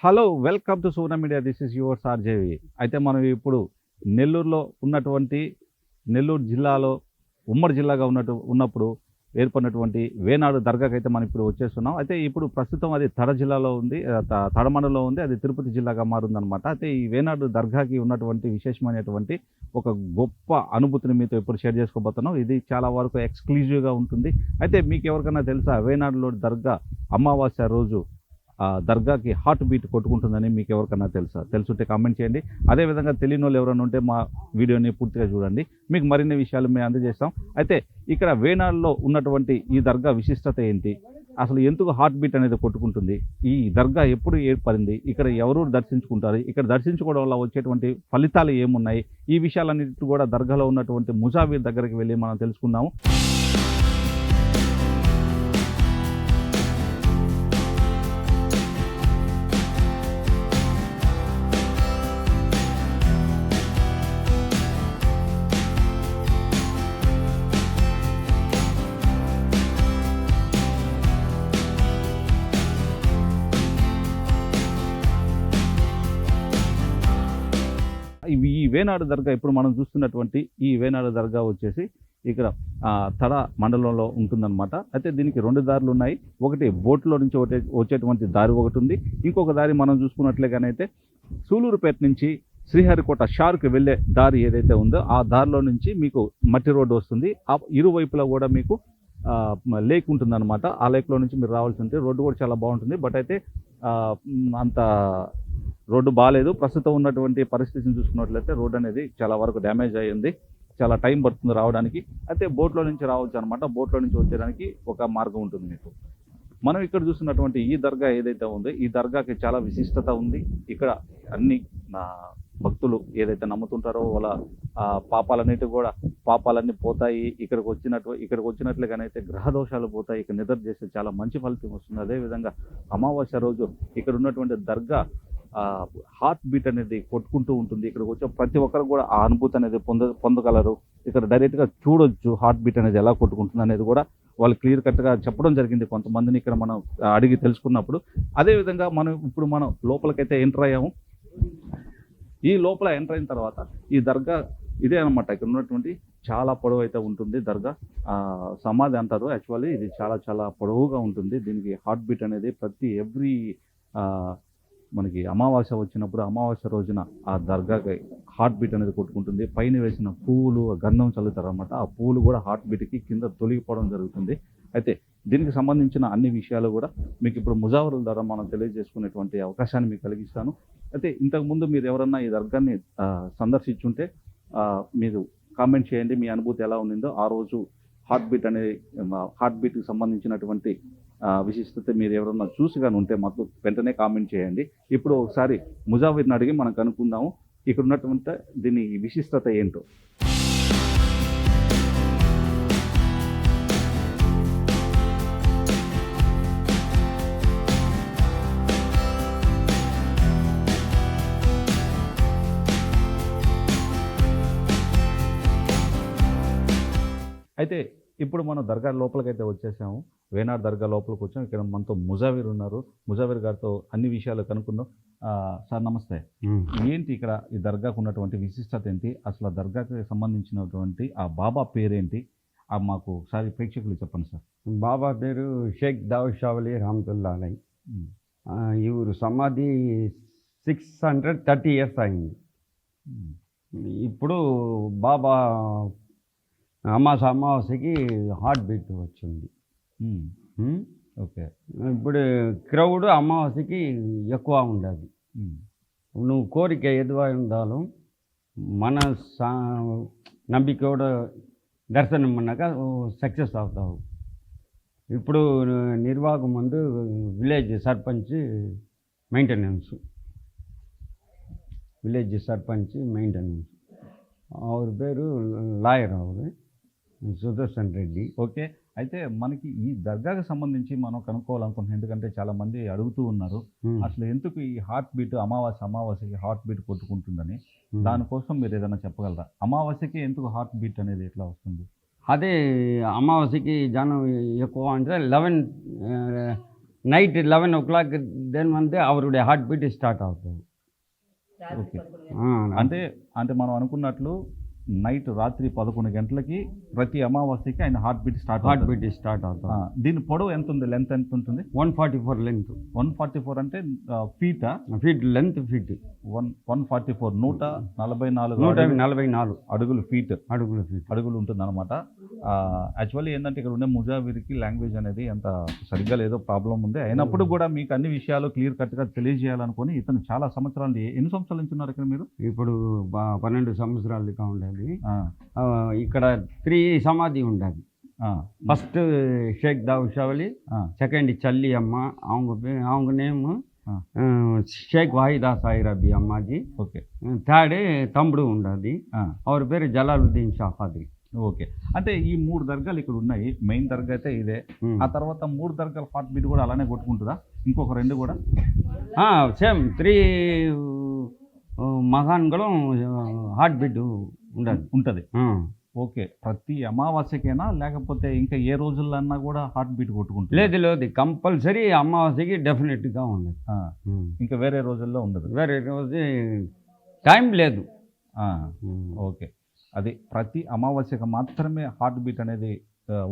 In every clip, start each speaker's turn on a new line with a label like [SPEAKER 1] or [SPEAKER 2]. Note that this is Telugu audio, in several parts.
[SPEAKER 1] Hello! Welcome to Sona media. This is yours RJV. అయితే మనం ఇప్పుడు నెల్లూరులో ఉన్నటువంటి నెల్లూరు జిల్లాలో ఉమ్మడి జిల్లాగా ఉన్నప్పుడు ఏర్పడినటువంటి వేనాడు దర్గాకైతే మనం ఇప్పుడు వచ్చేస్తున్నాం. అయితే ఇప్పుడు ప్రస్తుతం అది తడ జిల్లాలో ఉంది. తడ మండలంలో ఉంది. అది తిరుపతి జిల్లాగా మారిందనమాట. అయితే ఈ వేనాడు దర్గాకి ఉన్నటువంటి విశేషమైనటువంటి ఒక గొప్ప అనుభూతిని మీతో ఇప్పుడు షేర్ చేసుకోబోతున్నాం. ఇది చాలా వరకు ఎక్స్‌క్లూజివ్‌గా ఉంటుంది. అయితే మీకెవరికైనా తెలుసా వేనాడులో దర్గా అమావాస్య రోజు దర్గాకి హార్ట్ బీట్ కొట్టుకుంటుందని మీకు ఎవరికన్నా తెలుసా? తెలుసుంటే కామెంట్ చేయండి. అదేవిధంగా తెలియనోళ్ళు ఎవరైనా ఉంటే మా వీడియోని పూర్తిగా చూడండి. మీకు మరిన్ని విషయాలు మేము అందజేస్తాం. అయితే ఇక్కడ వేనాడులో ఉన్నటువంటి ఈ దర్గా విశిష్టత ఏంటి? అసలు ఎందుకు హార్ట్ బీట్ అనేది కొట్టుకుంటుంది? ఈ దర్గా ఎప్పుడు ఏర్పడింది? ఇక్కడ ఎవరు దర్శించుకుంటారు? ఇక్కడ దర్శించుకోవడం వల్ల వచ్చేటువంటి ఫలితాలు ఏమున్నాయి? ఈ విషయాలన్నిటి కూడా దర్గాలో ఉన్నటువంటి ముజావీర్ దగ్గరికి వెళ్ళి మనం తెలుసుకుందాము. ఈ వేనాడు దర్గా ఇప్పుడు మనం చూస్తున్నటువంటి ఈ వేనాడు దర్గా వచ్చేసి ఇక్కడ తడ మండలంలో ఉంటుందన్నమాట. అయితే దీనికి 2 దారులు ఉన్నాయి. ఒకటి బోట్లో నుంచి వచ్చేటువంటి దారి ఒకటి ఉంది. ఇంకొక దారి మనం చూసుకున్నట్లుగానైతే సూలూరుపేట నుంచి శ్రీహరికోట షార్కి వెళ్ళే దారి ఏదైతే ఉందో ఆ దారిలో నుంచి మీకు మట్టి రోడ్డు వస్తుంది. ఇరువైపులా కూడా మీకు లేక్ ఉంటుందన్నమాట. ఆ లేక్లో నుంచి మీరు రావాల్సి ఉంటే రోడ్డు కూడా చాలా బాగుంటుంది. బట్ అయితే అంత రోడ్డు బాగాలేదు. ప్రస్తుతం ఉన్నటువంటి పరిస్థితిని చూసుకున్నట్లయితే రోడ్డు అనేది చాలా వరకు డ్యామేజ్ అయ్యింది. చాలా టైం పడుతుంది రావడానికి. అయితే బోట్లో నుంచి రావచ్చు అనమాట. బోట్లో నుంచి వచ్చేదానికి ఒక మార్గం ఉంటుంది మీకు. మనం ఇక్కడ చూస్తున్నటువంటి ఈ దర్గా ఏదైతే ఉందో ఈ దర్గాకి చాలా విశిష్టత ఉంది. ఇక్కడ అన్ని భక్తులు ఏదైతే నమ్ముతుంటారో వాళ్ళ పాపాలన్నీ పోతాయి. ఇక్కడికి వచ్చినట్లుగానైతే గ్రహ దోషాలు పోతాయి. ఇక్కడ నిద్ర చేస్తే చాలా మంచి ఫలితం వస్తుంది. అదేవిధంగా అమావాస్య రోజు ఇక్కడ ఉన్నటువంటి దర్గా హార్ట్ బీట్ అనేది కొట్టుకుంటూ ఉంటుంది. ఇక్కడికి వచ్చే ప్రతి ఒక్కరు కూడా ఆ అనుభూతి అనేది పొందగలరు. ఇక్కడ డైరెక్ట్గా చూడొచ్చు హార్ట్ బీట్ అనేది ఎలా కొట్టుకుంటుంది అనేది కూడా వాళ్ళు క్లియర్ కట్గా చెప్పడం జరిగింది కొంతమందిని ఇక్కడ మనం అడిగి తెలుసుకున్నప్పుడు. అదేవిధంగా మనం లోపలికైతే ఎంటర్ అయ్యాము. ఈ లోపల ఎంటర్ అయిన తర్వాత ఈ దర్గా ఇదే అనమాట. ఇక్కడ ఉన్నటువంటి చాలా పొడవు అయితే ఉంటుంది దర్గా. సమాధి అంటారు. యాక్చువల్లీ ఇది చాలా చాలా పొడవుగా ఉంటుంది. దీనికి హార్ట్ బీట్ అనేది ఎవ్రీ మనకి అమావాస్య వచ్చినప్పుడు అమావాస్య రోజున ఆ దర్గాకి హార్ట్ బీట్ అనేది కొట్టుకుంటుంది. పైన వేసిన పువ్వులు గంధం చల్లుతారు అనమాట. ఆ పువ్వులు కూడా హార్ట్ బీట్కి కింద తొలగిపోవడం జరుగుతుంది. అయితే దీనికి సంబంధించిన అన్ని విషయాలు కూడా మీకు ఇప్పుడు ముజావరుల ద్వారా మనం తెలియజేసుకునేటువంటి అవకాశాన్ని మీకు కలిగిస్తాను. అయితే ఇంతకుముందు మీరు ఎవరన్నా ఈ దర్గాని సందర్శించుంటే మీరు కామెంట్ చేయండి. మీ అనుభూతి ఎలా ఉండిందో ఆ రోజు హార్ట్ బీట్కి సంబంధించినటువంటి విశిష్టత మీరు ఎవరన్నా చూసి కానీ ఉంటే మాకు వెంటనే కామెంట్ చేయండి. ఇప్పుడు ఒకసారి ముజావీర్ని అడిగి మనం కనుక్కుందాము ఇక్కడ ఉన్నటువంటి దీని విశిష్టత ఏంటో. అయితే ఇప్పుడు మనం దర్గా లోపలికైతే వచ్చేసాము. వేనాడు దర్గా లోపలికి వచ్చాం. ఇక్కడ మనతో ముజావీర్ ఉన్నారు. ముజావీర్ గారితో అన్ని విషయాలు కనుక్కుందాం. సార్ నమస్తే. ఏంటి ఇక్కడ ఈ దర్గాకు ఉన్నటువంటి విశిష్టత ఏంటి? అసలు ఆ దర్గాకి సంబంధించినటువంటి ఆ బాబా పేరేంటి? మాకు ఒకసారి ప్రేక్షకులు చెప్పండి సార్.
[SPEAKER 2] బాబా పేరు షేక్ దావుద్ షా వలి రహమతుల్లా అలై. ఇವರು సమాధి 630 years అయింది. ఇప్పుడు బాబా అమావాస్యకి హార్ట్ బీట్ వచ్చింది.
[SPEAKER 1] ఓకే.
[SPEAKER 2] ఇప్పుడు క్రౌడ్ అమావాస్యకి ఎక్కువ ఉండదు. నువ్వు కోరిక ఎదువై ఉండాలి. మన నమ్మిక కూడా దర్శనం అన్నాక సక్సెస్ అవుతావు. ఇప్పుడు నిర్వాహకం ముందు విలేజ్ సర్పంచ్ మెయింటెనెన్స్ ಅವ್ರ పేరు లాయర్ ಅವರು సుదర్శన్ రెడ్డి.
[SPEAKER 1] ఓకే. అయితే మనకి ఈ దర్గాకి సంబంధించి మనం కనుక్కోవాలనుకుంటున్నాం. ఎందుకంటే చాలామంది అడుగుతూ ఉన్నారు అసలు ఎందుకు ఈ హార్ట్ బీట్ అమావాస్యకి హార్ట్ బీట్ కొట్టుకుంటుందని. దానికోసం మీరు ఏదైనా చెప్పగలరా? అమావాస్యకి ఎందుకు హార్ట్ బీట్ అనేది ఎట్లా వస్తుంది?
[SPEAKER 2] అదే అమావాస్యకి జనం ఎక్కువ అంటే నైట్ 11 o'clock దెన్ வந்து அவருடைய హార్ట్ బీట్ స్టార్ట్ అవుతుంది.
[SPEAKER 1] ఓకే. అంటే అంటే మనం అనుకున్నట్లు నైట్ రాత్రి 11 గంటలకి ప్రతి అమావాస్యకి ఆయన హార్ట్ బీట్ స్టార్ట్
[SPEAKER 2] అవుతుంది.
[SPEAKER 1] దీని పొడవు ఎంత ఉంది, లెంత్ ఎంత ఉంటుంది?
[SPEAKER 2] 144 లెంత్.
[SPEAKER 1] 144 అంటే ఫీటా?
[SPEAKER 2] ఫీట్ లెంత్ ఫీట్
[SPEAKER 1] 144 144 అడుగులు ఫీట్ అడుగులు ఉంటుంది అనమాట. యాక్చువల్లీ ఏంటంటే ఇక్కడ ఉండే ముజావిరికి లాంగ్వేజ్ అనేది అంత సరిగ్గా లేదో ప్రాబ్లం ఉంది. అయినప్పుడు కూడా మీకు అన్ని విషయాలు క్లియర్ కట్గా తెలియజేయాలనుకుని ఇతను చాలా సంవత్సరాలు, ఎన్ని సంవత్సరాల నుంచి ఉన్నారు ఇక్కడ మీరు?
[SPEAKER 2] ఇప్పుడు 12 సంవత్సరాలుగా ఉండేది. ఇక్కడ 3 సమాధి ఉండేది. ఫస్ట్ షేక్ దావుషావలి, సెకండ్ చల్లి అమ్మ, அவங்க name Sheikh Waheeda Sairabi Ammaji.
[SPEAKER 1] Okay.
[SPEAKER 2] Third తమ్ముడు ఉండదు, అవరి పేరు జలాలుద్దీన్ షా ఖాద్రీ.
[SPEAKER 1] ఓకే. అంటే ఈ 3 దర్గాలు ఇక్కడ ఉన్నాయి. మెయిన్ దర్గా అయితే ఇదే. ఆ తర్వాత 3 దర్గాల హార్ట్ బీట్ కూడా అలానే కొట్టుకుంటుందా? ఇంకొక 2 కూడా
[SPEAKER 2] సేమ్ 3 మహాన్കളും హార్ట్ బీట్
[SPEAKER 1] ఉంటుంది. ఓకే. ప్రతి అమావాస్యకైనా లేకపోతే ఇంకా ఏ రోజులన్నా కూడా హార్ట్ బీట్ కొట్టుకుంటుంది?
[SPEAKER 2] లేదు కంపల్సరీ అమావాస్యకి డెఫినెట్గా ఉండదు.
[SPEAKER 1] ఇంకా వేరే రోజుల్లో ఉండదు?
[SPEAKER 2] వేరే రోజు టైం లేదు.
[SPEAKER 1] ఓకే. అది ప్రతి అమావాస్యకు మాత్రమే హార్ట్ బీట్ అనేది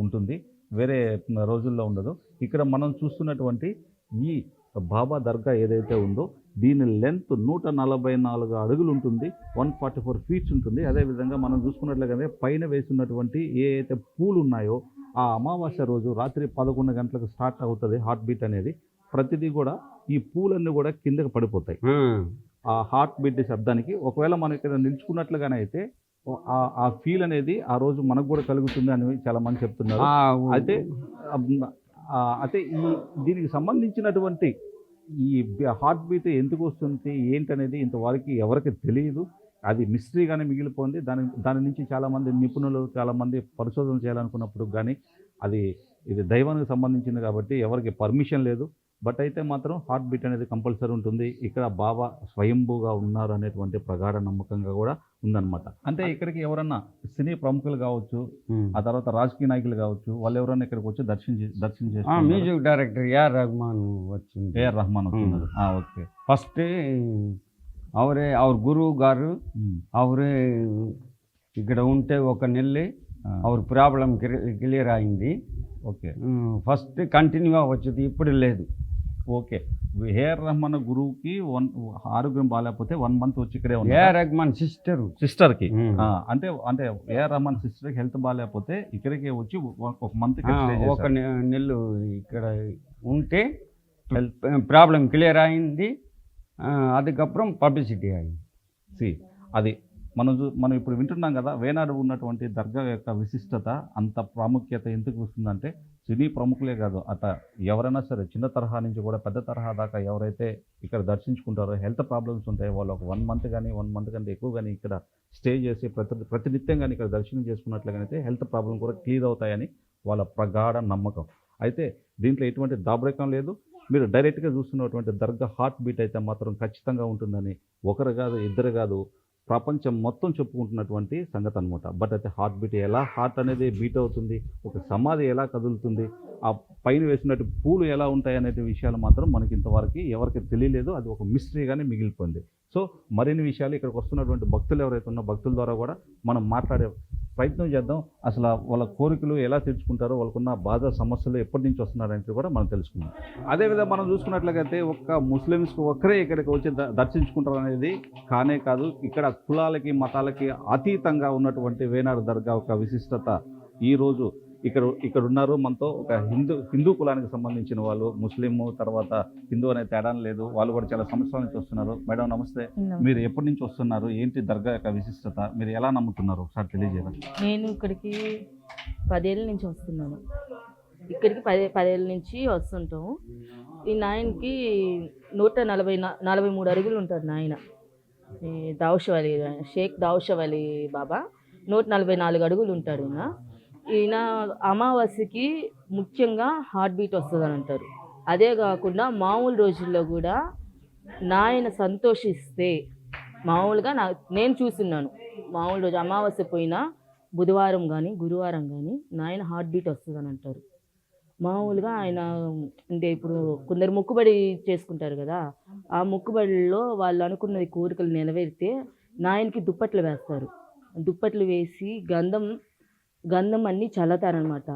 [SPEAKER 1] ఉంటుంది, వేరే రోజుల్లో ఉండదు. ఇక్కడ మనం చూస్తున్నటువంటి ఈ బాబా దర్గా ఏదైతే ఉందో దీని లెంత్ 144 అడుగులు ఉంటుంది, 144 ఫీట్స్ ఉంటుంది. అదేవిధంగా మనం చూసుకున్నట్లయితే పైన వేస్తున్నటువంటి ఏ అయితే పూలు ఉన్నాయో ఆ అమావాస్య రోజు రాత్రి 11 గంటలకు స్టార్ట్ అవుతుంది హార్ట్ బీట్ అనేది. ప్రతిదీ కూడా ఈ పూలన్నీ కూడా కిందకి పడిపోతాయి ఆ హార్ట్ బీట్ శబ్దానికి. ఒకవేళ మనం ఇక్కడ నిల్చుకున్నట్లుగానే అయితే ఆ ఫీల్ అనేది ఆ రోజు మనకు కూడా కలుగుతుంది అని చాలా మంది చెప్తున్నారు. అయితే అయితే దీనికి సంబంధించినటువంటి ఈ హార్ట్ బీట్ ఎందుకు వస్తుంది ఏంటనేది ఇంతవరకు ఎవరికి తెలియదు. అది మిస్టరీగానే మిగిలిపోయింది. దాని నుంచి చాలామంది నిపుణులు చాలామంది పరిశోధన చేయాలనుకున్నప్పుడు కానీ ఇది దైవానికి సంబంధించింది కాబట్టి ఎవరికి పర్మిషన్ లేదు. బట్ అయితే మాత్రం హార్ట్ బీట్ అనేది కంపల్సరీ ఉంటుంది. ఇక్కడ బాబా స్వయంభూగా ఉన్నారు అనేటువంటి ప్రగాఢ నమ్మకంగా కూడా ఉందన్నమాట. అంటే ఇక్కడికి ఎవరన్నా సినీ ప్రముఖులు కావచ్చు, ఆ తర్వాత రాజకీయ నాయకులు కావచ్చు, వాళ్ళు ఎవరన్నా ఇక్కడికి వచ్చి దర్శనం చేస్తారు.
[SPEAKER 2] మ్యూజిక్ డైరెక్టర్ ఏఆర్ రెహమాన్
[SPEAKER 1] వస్తున్నారు. ఓకే.
[SPEAKER 2] ఫస్ట్ అవరే ಅವ್ರ గురువు గారు అవరే ఇక్కడ ఉంటే ఒక నెల్లి ಅವ್ರ ప్రాబ్లం క్లియర్ అయింది.
[SPEAKER 1] ఓకే.
[SPEAKER 2] ఫస్ట్ కంటిన్యూగా వచ్చేది, ఇప్పుడు లేదు.
[SPEAKER 1] ఓకే. ఏఆర్ రెహమాన్ గురువుకి ఆరోగ్యం బాగాలేకపోతే 1 month వచ్చి ఇక్కడే ఉంది.
[SPEAKER 2] ఏఆర్ రెహమాన్ సిస్టర్కి
[SPEAKER 1] అంటే ఏఆర్ రెహమాన్ సిస్టర్కి హెల్త్ బాగాలేకపోతే ఇక్కడికి వచ్చి 1 month
[SPEAKER 2] ఒక నెల్లు ఇక్కడ ఉంటే ప్రాబ్లం క్లియర్ అయింది. அதுக்கப்புறம் పబ్లిసిటీ అయింది.
[SPEAKER 1] అది మనం ఇప్పుడు వింటున్నాం కదా, వేనాడు ఉన్నటువంటి దర్గా యొక్క విశిష్టత అంత ప్రాముఖ్యత ఎందుకు వస్తుందంటే సినీ ప్రముఖులే కాదు, ఎవరైనా సరే చిన్న తరహా నుంచి కూడా పెద్ద తరహా దాకా ఎవరైతే ఇక్కడ దర్శించుకుంటారో హెల్త్ ప్రాబ్లమ్స్ ఉంటాయి, వాళ్ళు ఒక 1 month కానీ 1 month కంటే ఎక్కువ కానీ ఇక్కడ స్టే చేసి ప్రతినిత్యం కానీ ఇక్కడ దర్శనం చేసుకున్నట్లయితే హెల్త్ ప్రాబ్లం కూడా క్లియర్ అవుతాయని వాళ్ళ ప్రగాఢ నమ్మకం. అయితే దీంట్లో ఎటువంటి దాబ్రేకం లేదు. మీరు డైరెక్ట్గా చూస్తున్నటువంటి దర్గా హార్ట్ బీట్ అయితే మాత్రం ఖచ్చితంగా ఉంటుందని ఒకరు కాదు, ఇద్దరు కాదు, ప్రపంచం మొత్తం చెప్పుకుంటున్నటువంటి సంగతి అనమాట. బట్ అయితే హార్ట్ బీట్ ఎలా హార్ట్ అనేది బీట్ అవుతుంది, ఒక సమాధి ఎలా కదులుతుంది, ఆ పైన వేసినట్టు పూలు ఎలా ఉంటాయి అనే విషయాలు మాత్రం మనకి ఇంతవరకు ఎవరికి తెలియలేదు. అది ఒక మిస్టరీగానే మిగిలిపోయింది. సో మరిన్ని విషయాలు ఇక్కడికి వస్తున్నటువంటి భక్తులు ఎవరైతే ఉన్నారో భక్తుల ద్వారా కూడా మనం మాట్లాడే ప్రయత్నం చేద్దాం. అసలు వాళ్ళ కోరికలు ఎలా తీర్చుకుంటారో, వాళ్ళకున్న బాధ సమస్యలు ఎప్పటి నుంచి వస్తున్నారనేది కూడా మనం తెలుసుకుందాం. అదేవిధంగా మనం చూసుకున్నట్లయితే ఒక్క ముస్లిమ్స్కి ఒక్కరే ఇక్కడికి వచ్చి దర్శించుకుంటారు అనేది కానే కాదు. ఇక్కడ కులాలకి మతాలకి అతీతంగా ఉన్నటువంటి వేనాడు దర్గా ఒక విశిష్టత. ఈరోజు ఇక్కడ ఉన్నారు మనతో ఒక హిందూ కులానికి సంబంధించిన వాళ్ళు, ముస్లిం తర్వాత హిందూ అనే తేడా లేదు, వాళ్ళు కూడా చాలా సంవత్సరాల నుంచి వస్తున్నారు. మేడం నమస్తే, మీరు ఎప్పటి నుంచి వస్తున్నారు, ఏంటి దర్గా యొక్క విశిష్టత, మీరు ఎలా నమ్ముతున్నారు ఒకసారి తెలియజేయాలి.
[SPEAKER 3] నేను ఇక్కడికి 10 ఏళ్ళ నుంచి వస్తున్నాను. ఇక్కడికి 10 ఏళ్ళ నుంచి వస్తుంటాము. ఈ నాయనకి 143 అడుగులు ఉంటారు నాయన. దావుషవలి షేక్ దావుషవలి బాబా 144 అడుగులు ఉంటాడు. ఈయన అమావాస్యకి ముఖ్యంగా హార్ట్ బీట్ వస్తుందని అంటారు. అదే కాకుండా మామూలు రోజుల్లో కూడా నాయన సంతోషిస్తే మామూలుగా నేను చూస్తున్నాను, మామూలు రోజు అమావాస్య పోయినా బుధవారం కానీ గురువారం కానీ నాయన హార్ట్ బీట్ వస్తుందని అంటారు. మామూలుగా ఆయన అంటే ఇప్పుడు కొందరు మొక్కుబడి చేసుకుంటారు కదా, ఆ మొక్కుబడిలో వాళ్ళు అనుకున్నది కోరికలు నెరవేరితే నాయనకి దుప్పట్లు వేస్తారు. దుప్పట్లు వేసి గంధం గంధం అన్నీ చల్లుతారనమాట.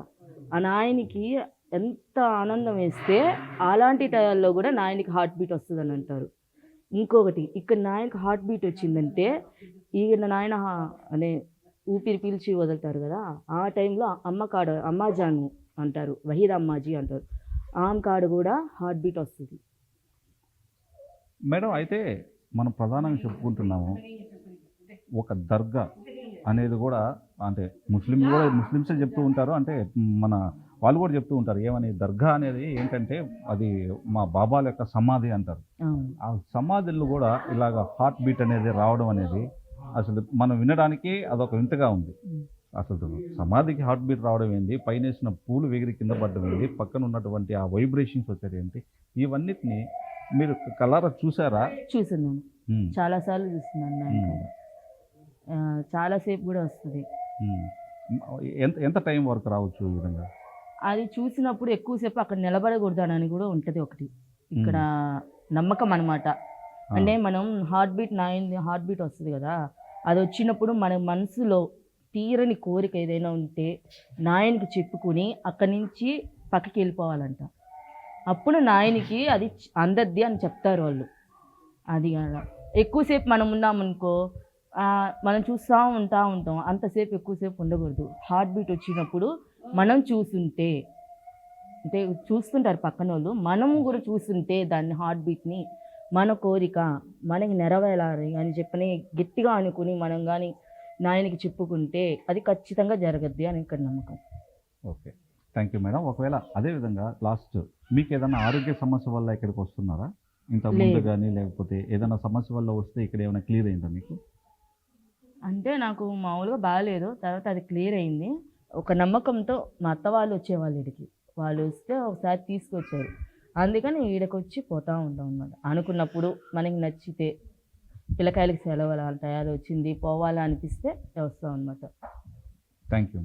[SPEAKER 3] ఆ నాయనకి ఎంత ఆనందం వేస్తే అలాంటి టయాల్లో కూడా నాయనకి హార్ట్ బీట్ వస్తుందని అంటారు. ఇంకొకటి ఇక్కడ నాయనకి హార్ట్ బీట్ వచ్చిందంటే ఈయన నాయన అనే ఊపిరి పీల్చి వదులుతారు కదా, ఆ టైంలో అమ్మ కాడ అమ్మాజాను అంటారు, వహీద్ అమ్మాజీ అంటారు, ఆమె కాడ కూడా హార్ట్ బీట్ వస్తుంది.
[SPEAKER 1] మేడం అయితే మనం ప్రధానంగా చెప్పుకుంటున్నాము ఒక దర్గా అనేది కూడా, అంటే ముస్లిమ్సే చెప్తూ ఉంటారు, అంటే మన వాళ్ళు కూడా చెప్తూ ఉంటారు ఏమని, దర్గా అనేది ఏంటంటే అది మా బాబాల యొక్క సమాధి అంటారు.
[SPEAKER 3] అవును.
[SPEAKER 1] ఆ సమాధుల్లో కూడా ఇలాగ హార్ట్ బీట్ అనేది రావడం అనేది అసలు మనం వినడానికి అదొక వింతగా ఉంది. అసలు సమాధికి హార్ట్ బీట్ రావడం ఏంటి, పైన వేసిన పూలు ఎగిరి కింద పడడం ఏంటి, పక్కన ఉన్నటువంటి ఆ వైబ్రేషన్స్ వచ్చేది ఏంటి, ఇవన్నిటిని మీరు కలరా చూసారా?
[SPEAKER 3] చూస్తున్నాను,
[SPEAKER 1] ఉమ్,
[SPEAKER 3] చాలాసార్లు చూస్తున్నాను నాయన కాడ. చాలాసేపు కూడా వస్తుంది.
[SPEAKER 1] ఉమ్. ఎంత ఎంత టైం వరకు రావచ్చు ఈ విధంగా?
[SPEAKER 3] అది చూసినప్పుడు ఎక్కువసేపు అక్కడ నిలబడకూడదని కూడా ఉంటుంది ఒకటి ఇక్కడ నమ్మకం అనమాట. అంటే మనం హార్ట్ బీట్ హార్ట్ బీట్ వస్తుంది కదా, అది వచ్చినప్పుడు మన మనసులో తీరని కోరిక ఏదైనా ఉంటే నాయనకి చెప్పుకుని అక్కడి నుంచి పక్కకి వెళ్ళిపోవాలంట. అప్పుడు నాయనికి అది అందద్ది అని చెప్తారు వాళ్ళు. అది అలా ఎక్కువసేపు మనం ఉన్నామనుకో, మనం చూస్తూ ఉంటాం, అంతసేపు ఎక్కువసేపు ఉండకూడదు. హార్ట్ బీట్ వచ్చినప్పుడు మనం చూస్తుంటే, అంటే చూస్తుంటారు పక్కన వాళ్ళు, మనం కూడా చూస్తుంటే దాన్ని హార్ట్ బీట్ని మన కోరిక మనకి నెరవేరాలి అని చెప్పని గట్టిగా అనుకుని మనం కానీ నాయనకి చెప్పుకుంటే అది ఖచ్చితంగా జరగద్ది అని ఇక్కడ నమ్మకం.
[SPEAKER 1] Okay, thank you madam. ఒకవేళ అదేవిధంగా లాస్ట్ మీకు ఏదైనా ఆరోగ్య సమస్య వల్ల ఇక్కడికి వస్తున్నారా ఇంత ముందు కానీ, లేకపోతే ఏదైనా సమస్య వల్ల వస్తే ఇక్కడ ఏమైనా క్లియర్ అయిందా మీకు?
[SPEAKER 3] అంటే నాకు మామూలుగా బాగాలేదు, తర్వాత అది క్లియర్ అయింది. ఒక నమ్మకంతో మా అత్త వాళ్ళు వచ్చేవాళ్ళు ఇక్కడికి, వాళ్ళు వస్తే ఒకసారి తీసుకొచ్చారు, అందుకని ఈడకి వచ్చి పోతూ ఉంటాం అన్నమాట. అనుకున్నప్పుడు మనకి నచ్చితే పిల్లకాయలకి సెలవులు అంటాయి, అది వచ్చింది పోవాలా అనిపిస్తే వస్తాం అన్నమాట.
[SPEAKER 1] Thank you.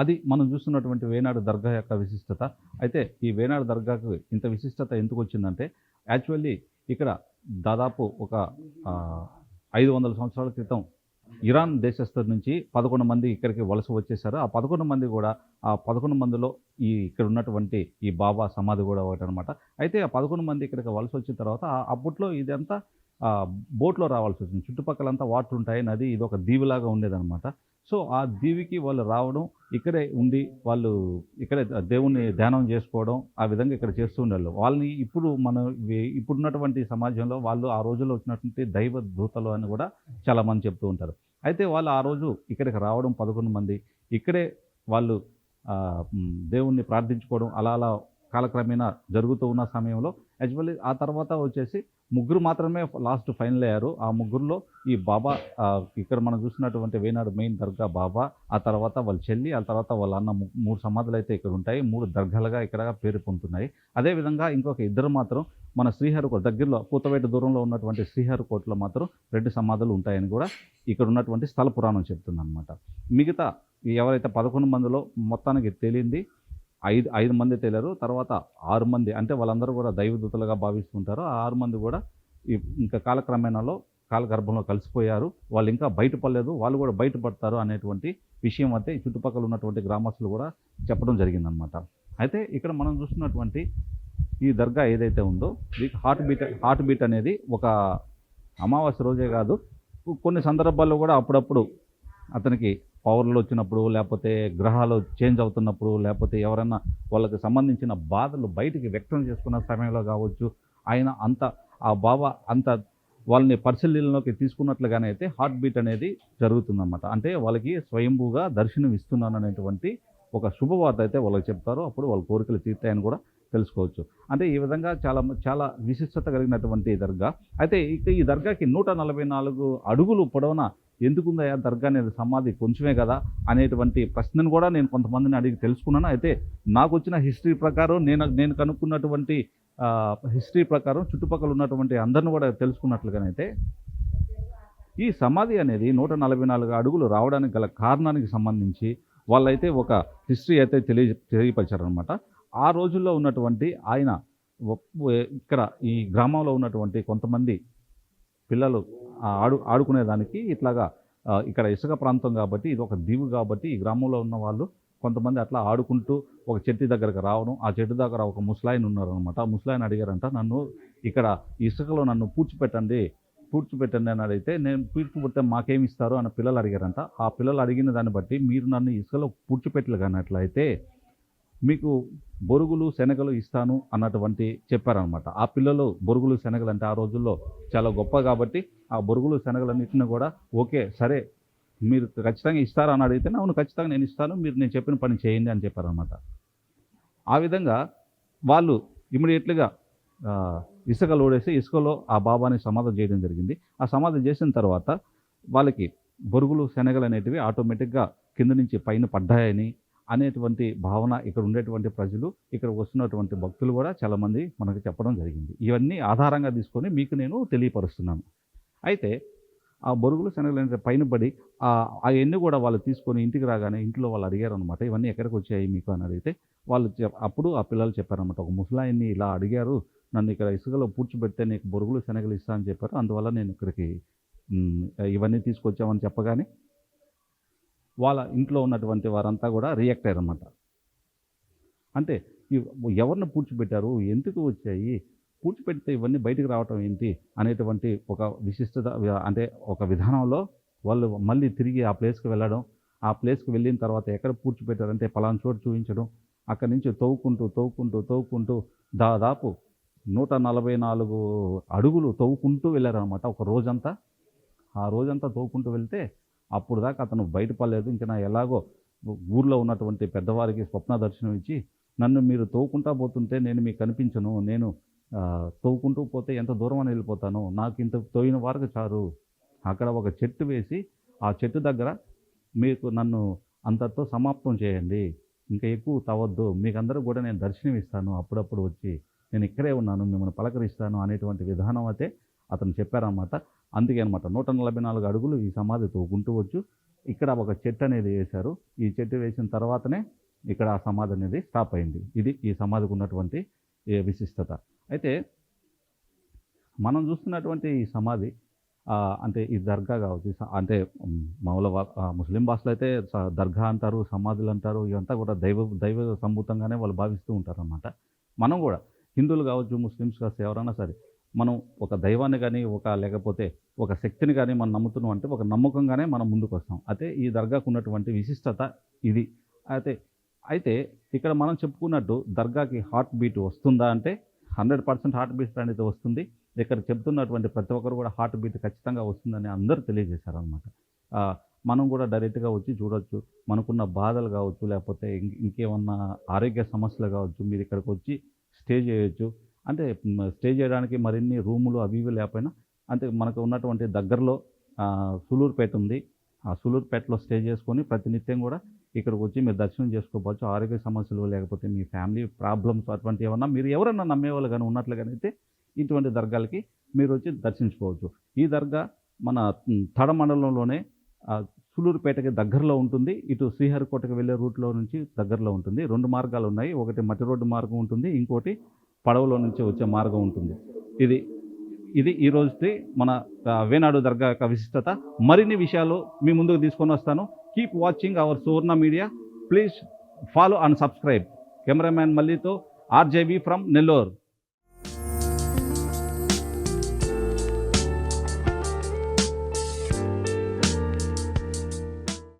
[SPEAKER 1] అది మనం చూస్తున్నటువంటి వేనాడు దర్గా యొక్క విశిష్టత. అయితే ఈ వేనాడు దర్గాకు ఇంత విశిష్టత ఎందుకు వచ్చిందంటే, యాక్చువల్లీ ఇక్కడ దాదాపు ఒక 500 సంవత్సరాల క్రితం ఇరాన్ దేశస్థుల నుంచి 11 మంది ఇక్కడికి వలస వచ్చేసారు. ఆ 11 మంది కూడా, ఆ 11 మందిలో ఇక్కడ ఉన్నటువంటి ఈ బాబా సమాధి కూడా ఒకటనమాట. అయితే ఆ 11 మంది ఇక్కడికి వలస వచ్చిన తర్వాత అప్పట్లో ఇదంతా బోట్లో రావాల్సి వచ్చింది. చుట్టుపక్కలంతా వాటర్ ఉంటాయి, నది, ఇది ఒక దీవిలాగా ఉండేదన్నమాట. సో ఆ దీవికి వాళ్ళు రావడం, ఇక్కడే ఉండి వాళ్ళు ఇక్కడే దేవుణ్ణి ధ్యానం చేసుకోవడం, ఆ విధంగా ఇక్కడ చేస్తూ ఉండేవాళ్ళు. వాళ్ళని ఇప్పుడున్నటువంటి సమాజంలో వాళ్ళు ఆ రోజుల్లో వచ్చినటువంటి దైవ దూతలు అని కూడా చాలామంది చెప్తూ ఉంటారు. అయితే వాళ్ళు ఆ రోజు ఇక్కడికి రావడం 11 మంది, ఇక్కడే వాళ్ళు దేవుణ్ణి ప్రార్థించుకోవడం అలా అలా కాలక్రమేణా జరుగుతూ ఉన్న సమయంలో యాక్చువల్లీ ఆ తర్వాత వచ్చేసి ముగ్గురు మాత్రమే లాస్ట్ ఫైనల్ అయ్యారు. ఆ ముగ్గురులో ఈ బాబా ఇక్కడ మనం చూసినటువంటి వేనాడు మెయిన్ దర్గా బాబా, ఆ తర్వాత వాళ్ళ చెల్లి, ఆ తర్వాత వాళ్ళ అన్న 3 సమాధులు అయితే ఇక్కడ ఉంటాయి. 3 దర్గాలుగా ఇక్కడ పేరు పొందుతున్నాయి. అదేవిధంగా ఇంకొక ఇద్దరు మాత్రం మన శ్రీహరికోట దగ్గరలో కూతవేట దూరంలో ఉన్నటువంటి శ్రీహరికోటలో మాత్రం 2 సమాధులు ఉంటాయని కూడా ఇక్కడ ఉన్నటువంటి స్థల పురాణం చెప్తుందన్నమాట. మిగతా ఎవరైతే 11 మందిలో మొత్తానికి తేలింది 5 మంది తేలారు. తర్వాత 6 మంది అంటే వాళ్ళందరూ కూడా దైవదూతలుగా భావిస్తుంటారు. ఆ 6 మంది కూడా ఇంకా కాలక్రమేణాలో కాలగర్భంలో కలిసిపోయారు. వాళ్ళు ఇంకా బయటపడలేదు, వాళ్ళు కూడా బయటపడతారు అనేటువంటి విషయం అయితే చుట్టుపక్కల ఉన్నటువంటి గ్రామస్తులు కూడా చెప్పడం జరిగిందనమాట. అయితే ఇక్కడ మనం చూస్తున్నటువంటి ఈ దర్గా ఏదైతే ఉందో ఇది హార్ట్ బీట్ అనేది ఒక అమావాస్య రోజే కాదు, కొన్ని సందర్భాల్లో కూడా అప్పుడప్పుడు అతనికి పవర్లు వచ్చినప్పుడు, లేకపోతే గ్రహాలు చేంజ్ అవుతున్నప్పుడు, లేకపోతే ఎవరన్నా వాళ్ళకి సంబంధించిన బాధలు బయటికి వ్యక్తం చేసుకున్న సమయంలో కావచ్చు, ఆయన ఆ బాబా వాళ్ళని పరిశీలనలోకి తీసుకున్నట్లుగానే అయితే హార్ట్ బీట్ అనేది జరుగుతుందన్నమాట. అంటే వాళ్ళకి స్వయంభూగా దర్శనం ఇస్తున్నాను అనేటువంటి ఒక శుభవార్త అయితే వాళ్ళకి చెప్తారు. అప్పుడు వాళ్ళ కోరికలు తీర్తాయని కూడా తెలుసుకోవచ్చు. అంటే ఈ విధంగా చాలా విశిష్టత కలిగినటువంటి దర్గా. అయితే ఇక ఈ దర్గాకి 144 అడుగులు పొడవున ఎందుకుందయ్యా దర్గా అనేది సమాధి కొంచెమే కదా అనేటువంటి ప్రశ్నను కూడా నేను కొంతమందిని అడిగి తెలుసుకున్నాను. అయితే నాకు వచ్చిన హిస్టరీ ప్రకారం నేను కనుక్కున్నటువంటి హిస్టరీ ప్రకారం చుట్టుపక్కల ఉన్నటువంటి అందరిని కూడా తెలుసుకున్నట్లుగానైతే ఈ సమాధి అనేది 144 అడుగులు రావడానికి గల కారణానికి సంబంధించి వాళ్ళైతే ఒక హిస్టరీ అయితే తెలియపరిచారనమాట. ఆ రోజుల్లో ఉన్నటువంటి ఆయన ఇక్కడ ఈ గ్రామంలో ఉన్నటువంటి కొంతమంది పిల్లలు ఆడుకునేదానికి ఇట్లాగా ఇక్కడ ఇసుక ప్రాంతం కాబట్టి ఇది ఒక దీవు కాబట్టి ఈ గ్రామంలో ఉన్న వాళ్ళు కొంతమంది అట్లా ఆడుకుంటూ ఒక చెట్టు దగ్గరకు రావడం, ఆ చెట్టు దగ్గర ఒక ముసలాయన ఉన్నారనమాట. ఆ ముసలాయన అడిగారంట, నన్ను ఇక్కడ ఇసుకలో నన్ను పూడ్చిపెట్టండి అని అడిగితే, నేను పూడ్చిపెడితే మాకేమి ఇస్తారు అని పిల్లలు అడిగారంట. ఆ పిల్లలు అడిగిన దాన్ని బట్టి మీరు నన్ను ఇసుకలో పూడ్చిపెట్టలేనట్లయితే మీకు బొరుగులు శనగలు ఇస్తాను అన్నటువంటి చెప్పారనమాట. ఆ పిల్లలు బొరుగులు శనగలు అంటే ఆ రోజుల్లో చాలా గొప్ప కాబట్టి ఆ బొరుగులు శనగలన్నింటినీ కూడా ఓకే సరే మీరు ఖచ్చితంగా ఇస్తారా అని అడిగితే అవును ఖచ్చితంగా నేను ఇస్తాను, మీరు నేను చెప్పిన పని చేయండి అని చెప్పారనమాట. ఆ విధంగా వాళ్ళు ఇమ్మీడియట్లీగా ఇసుక లోడేసి ఇసుకలో ఆ బాబాని సమాధి చేయడం జరిగింది. ఆ సమాధి చేసిన తర్వాత వాళ్ళకి బొరుగులు శనగలు అనేటివి ఆటోమేటిక్గా కింద నుంచి పైన పడ్డాయని అనేటువంటి భావన ఇక్కడ ఉండేటువంటి ప్రజలు, ఇక్కడ వస్తున్నటువంటి భక్తులు కూడా చాలామంది మనకు చెప్పడం జరిగింది. ఇవన్నీ ఆధారంగా తీసుకొని మీకు నేను తెలియపరుస్తున్నాను. అయితే ఆ బొరుగులు శనగలు అంటే పైన పడి అవన్నీ కూడా వాళ్ళు తీసుకొని ఇంటికి రాగానే ఇంట్లో వాళ్ళు అడిగారు అనమాట, ఇవన్నీ ఎక్కడికి వచ్చాయి మీకు అని అడిగితే వాళ్ళు అప్పుడు ఆ పిల్లలు చెప్పారనమాట, ఒక ముసలాయన్ని ఇలా అడిగారు, నన్ను ఇక్కడ ఇసుకలో పూడ్చిపెడితే నీకు బొరుగులు శనగలు ఇస్తా అని చెప్పారు, అందువల్ల నేను ఇక్కడికి ఇవన్నీ తీసుకొచ్చామని చెప్పగానే వాళ్ళ ఇంట్లో ఉన్నటువంటి వారంతా కూడా రియాక్ట్ అయ్యారన్నమాట. అంటే ఎవరిని పూడ్చిపెట్టారు, ఎందుకు వచ్చాయి, పూడ్చిపెడితే ఇవన్నీ బయటికి రావటం ఏంటి అనేటువంటి ఒక విశిష్టత అంటే ఒక విధానంలో వాళ్ళు మళ్ళీ తిరిగి ఆ ప్లేస్కి వెళ్ళడం, ఆ ప్లేస్కి వెళ్ళిన తర్వాత ఎక్కడ పూడ్చిపెట్టారంటే పలానా చోటు చూపించడం, అక్కడి నుంచి తవ్వుకుంటూ దాదాపు 144 అడుగులు తవ్వుకుంటూ వెళ్ళారనమాట ఒక రోజంతా. ఆ రోజంతా తవ్వుకుంటూ వెళ్తే అప్పుడు దాకా అతను బయటపడలేదు. ఇంకా నా ఎలాగో ఊర్లో ఉన్నటువంటి పెద్దవారికి స్వప్న దర్శనం ఇచ్చి, నన్ను మీరు తవ్వుకుంటా పోతుంటే నేను మీకు కనిపించను, నేను తవ్వుకుంటూ పోతే ఎంత దూరం అని వెళ్ళిపోతాను, నాకు ఇంత తోయిన వారికి చాలు, అక్కడ ఒక చెట్టు వేసి ఆ చెట్టు దగ్గర మీకు నన్ను అంతతో సమాప్తం చేయండి, ఇంకా ఎక్కువ తవ్వద్దు, మీకందరూ కూడా నేను దర్శనం ఇస్తాను, అప్పుడప్పుడు వచ్చి నేను ఇక్కడే ఉన్నాను, మిమ్మల్ని పలకరిస్తాను అనేటువంటి విధానం అయితే అతను చెప్పారన్నమాట. అందుకే అనమాట 144 అడుగులు ఈ సమాధి తవ్వుకుంటూ వచ్చు ఇక్కడ ఒక చెట్టు అనేది వేశారు. ఈ చెట్టు వేసిన తర్వాతనే ఇక్కడ ఆ సమాధి అనేది స్టాప్ అయింది. ఇది ఈ సమాధికి ఉన్నటువంటి విశిష్టత. అయితే మనం చూస్తున్నటువంటి ఈ సమాధి అంటే ఈ దర్గా కావచ్చు, అంటే మామూలుగా ముస్లిం భాషలో అయితే దర్గా అంటారు, సమాధులు అంటారు, ఇవంతా కూడా దైవ సంభూతంగానే వాళ్ళు భావిస్తూ ఉంటారన్నమాట. మనం కూడా హిందువులు కావచ్చు, ముస్లిమ్స్ కావచ్చు, ఎవరైనా సరే మనం ఒక దైవాన్ని కానీ లేకపోతే ఒక శక్తిని కానీ మనం నమ్ముతున్నాం అంటే ఒక నమ్మకంగానే మనం ముందుకు వస్తాం. అయితే ఈ దర్గాకు ఉన్నటువంటి విశిష్టత ఇది. అయితే ఇక్కడ మనం చెప్పుకున్నట్టు దర్గాకి హార్ట్ బీట్ వస్తుందా అంటే 100% హార్ట్ బీట్ అనేది వస్తుంది. ఇక్కడ చెప్తున్నటువంటి ప్రతి ఒక్కరు కూడా హార్ట్ బీట్ ఖచ్చితంగా వస్తుందని అందరూ తెలియజేశారనమాట. మనం కూడా డైరెక్ట్గా వచ్చి చూడొచ్చు, మనకున్న బాధలు కావచ్చు, లేకపోతే ఇంకేమన్నా ఆరోగ్య సమస్యలు కావచ్చు, మీరు ఇక్కడికి వచ్చి స్టే చేయొచ్చు. అంటే స్టే చేయడానికి మరిన్ని రూములు అవి ఇవి లేకపోయినా అంటే మనకు ఉన్నటువంటి దగ్గరలో సులూరుపేట ఉంది. ఆ సులూరుపేటలో స్టే చేసుకొని ప్రతినిత్యం కూడా ఇక్కడికి వచ్చి మీరు దర్శనం చేసుకోవచ్చు. ఆరోగ్య సమస్యలు లేకపోతే మీ ఫ్యామిలీ ప్రాబ్లమ్స్ అటువంటి ఏమన్నా మీరు ఎవరన్నా నమ్మేవాళ్ళు కానీ ఉన్నట్లుగానైతే ఇటువంటి దర్గాలకి మీరు వచ్చి దర్శించుకోవచ్చు. ఈ దర్గా మన తడ మండలంలోనే సులూరుపేటకి దగ్గరలో ఉంటుంది. ఇటు శ్రీహరికోటకి వెళ్ళే రూట్లో నుంచి దగ్గరలో ఉంటుంది. 2 మార్గాలు ఉన్నాయి. ఒకటి మట్టి రోడ్డు మార్గం ఉంటుంది, ఇంకోటి పడవలో నుంచి వచ్చే మార్గం ఉంటుంది. ఇది ఈ రోజుది మన వేనాడు దర్గా యొక్క విశిష్టత. మరిన్ని విషయాలు మీ ముందుకు తీసుకొని వస్తాను. Keep watching our Suvarna media. Please follow and subscribe. Cameraman మల్లితో RJB ఫ్రమ్ నెల్లూరు.